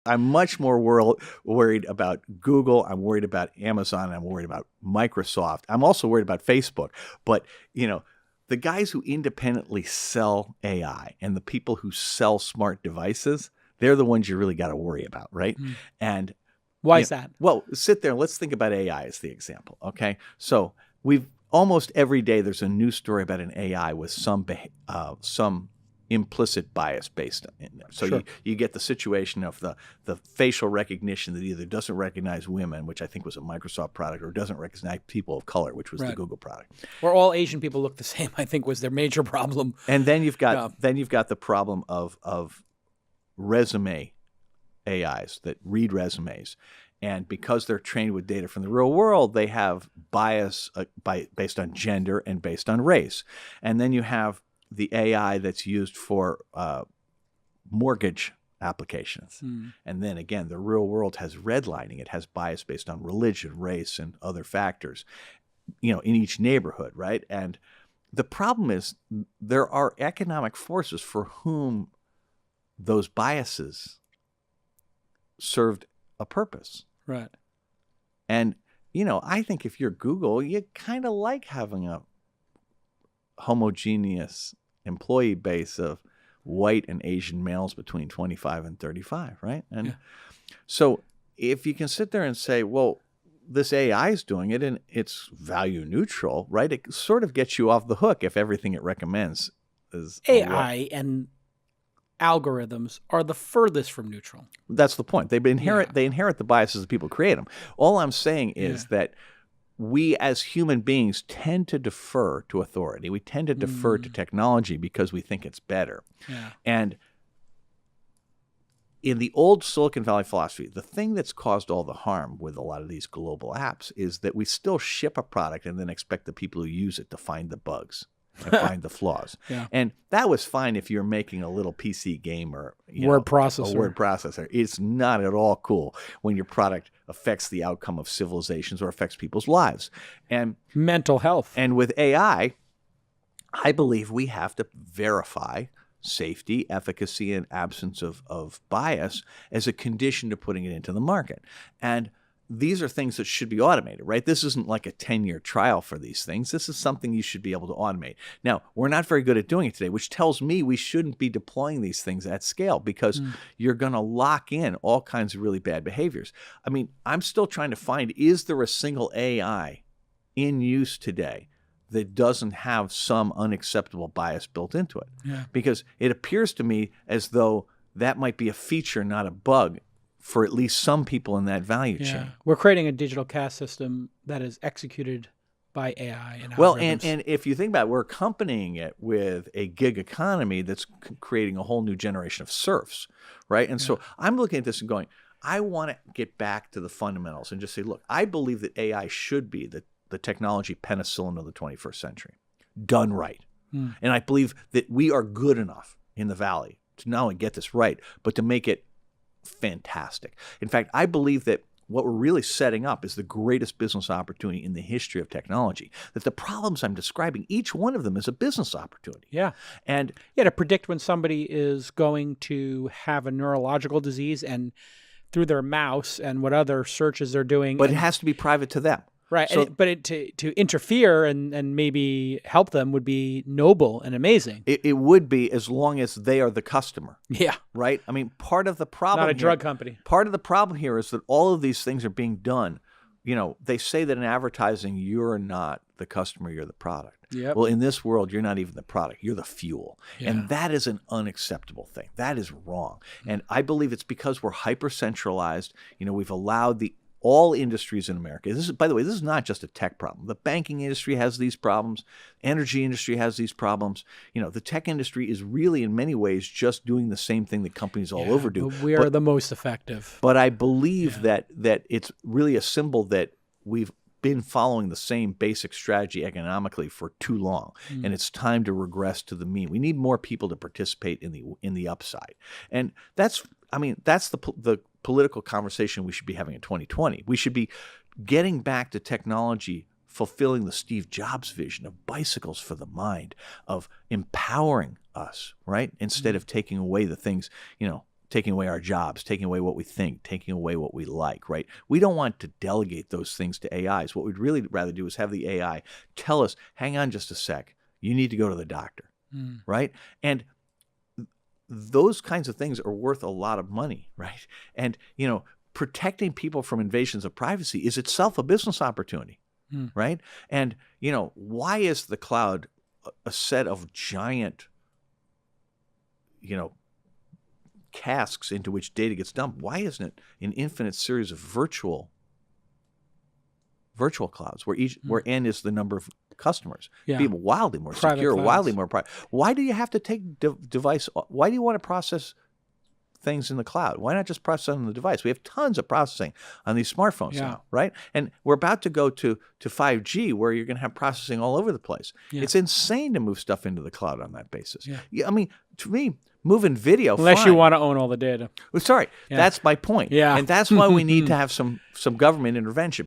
I'm much more worried about Google. I'm worried about Amazon. I'm worried about Microsoft. I'm also worried about Facebook. But, the guys who independently sell AI and the people who sell smart devices, they're the ones you really got to worry about, right? Mm. And Why is that? well, sit there and let's think about AI as the example, okay? So we've almost every day there's a news story about an AI with some implicit bias based in there. So Sure. you get the situation of the facial recognition that either doesn't recognize women, which I think was a Microsoft product, or doesn't recognize people of color, which was the Right. Google product. Or all Asian people look the same, I think was their major problem. And then you've got the problem of resume AIs that read resumes. And because they're trained with data from the real world, they have bias based on gender and based on race. And then you have the AI that's used for mortgage applications. And then again, the real world has redlining. It has bias based on religion, race, and other factors, in each neighborhood, right? And the problem is there are economic forces for whom those biases served a purpose. Right. And, I think if you're Google, you kind of like having a homogeneous employee base of white and Asian males between 25 and 35, right? And so if you can sit there and say, well, this AI is doing it and it's value neutral, right? It sort of gets you off the hook if everything it recommends is AI and algorithms are the furthest from neutral. That's the point. They inherit the biases of people who create them. All I'm saying is that we as human beings tend to defer to authority. We tend to defer to technology because we think it's better. Yeah. And in the old Silicon Valley philosophy, the thing that's caused all the harm with a lot of these global apps is that we still ship a product and then expect the people who use it to find the bugs and find the flaws. Yeah. And that was fine if you're making a little PC game or word processor. A word processor. It's not at all cool when your product affects the outcome of civilizations or affects people's lives. And mental health. And with AI, I believe we have to verify safety, efficacy, and absence of bias as a condition to putting it into the market. And these are things that should be automated, right? This isn't like a 10-year trial for these things. This is something you should be able to automate. Now, we're not very good at doing it today, which tells me we shouldn't be deploying these things at scale because you're going to lock in all kinds of really bad behaviors. I mean, I'm still trying to find, is there a single AI in use today that doesn't have some unacceptable bias built into it? Yeah. Because it appears to me as though that might be a feature, not a bug, for at least some people in that value chain. We're creating a digital caste system that is executed by AI and well, algorithms. and if you think about it, we're accompanying it with a gig economy that's creating a whole new generation of serfs, right? And so I'm looking at this and going, I want to get back to the fundamentals and just say, look, I believe that AI should be the technology penicillin of the 21st century, done right. And I believe that we are good enough in the Valley to not only get this right, but to make it fantastic. In fact, I believe that what we're really setting up is the greatest business opportunity in the history of technology. That the problems I'm describing, each one of them is a business opportunity. Yeah. And to predict when somebody is going to have a neurological disease and through their mouse and what other searches they're doing. But it has to be private to them. Right. So, to interfere and maybe help them would be noble and amazing. It would be as long as they are the customer. Yeah. Right? I mean, part of the problem Not a drug company. Part of the problem here is that all of these things are being done. They say that in advertising, you're not the customer, you're the product. Yep. Well, in this world, you're not even the product, you're the fuel. Yeah. And that is an unacceptable thing. That is wrong. And I believe it's because we're hyper-centralized. We've allowed all industries in America. By the way, this is not just a tech problem. The banking industry has these problems. Energy industry has these problems. The tech industry is really, in many ways, just doing the same thing that companies all over do. But we are the most effective. But I believe that it's really a symbol that we've been following the same basic strategy economically for too long, and it's time to regress to the mean. We need more people to participate in the upside, and that's the political conversation we should be having in 2020. We should be getting back to technology fulfilling the Steve Jobs vision of bicycles for the mind, of empowering us, right? Instead of taking away the things, taking away our jobs, taking away what we think, taking away what we like, right? We don't want to delegate those things to AIs. What we'd really rather do is have the AI tell us, hang on just a sec, you need to go to the doctor, right? And those kinds of things are worth a lot of money, right? And, protecting people from invasions of privacy is itself a business opportunity, right? And, why is the cloud a set of giant, casks into which data gets dumped? Why isn't it an infinite series of virtual clouds where n is the number of customers? Be wildly more Private secure, clouds. wildly more private. Why do you have to take device? Why do you want to process things in the cloud? Why not just process on the device? We have tons of processing on these smartphones now, right? And we're about to go to 5G where you're going to have processing all over the place. It's insane to move stuff into the cloud on that basis. I mean, to me, moving video, unless you want to own all the data. Well, sorry, that's my point. Yeah. And that's why we need to have some government intervention.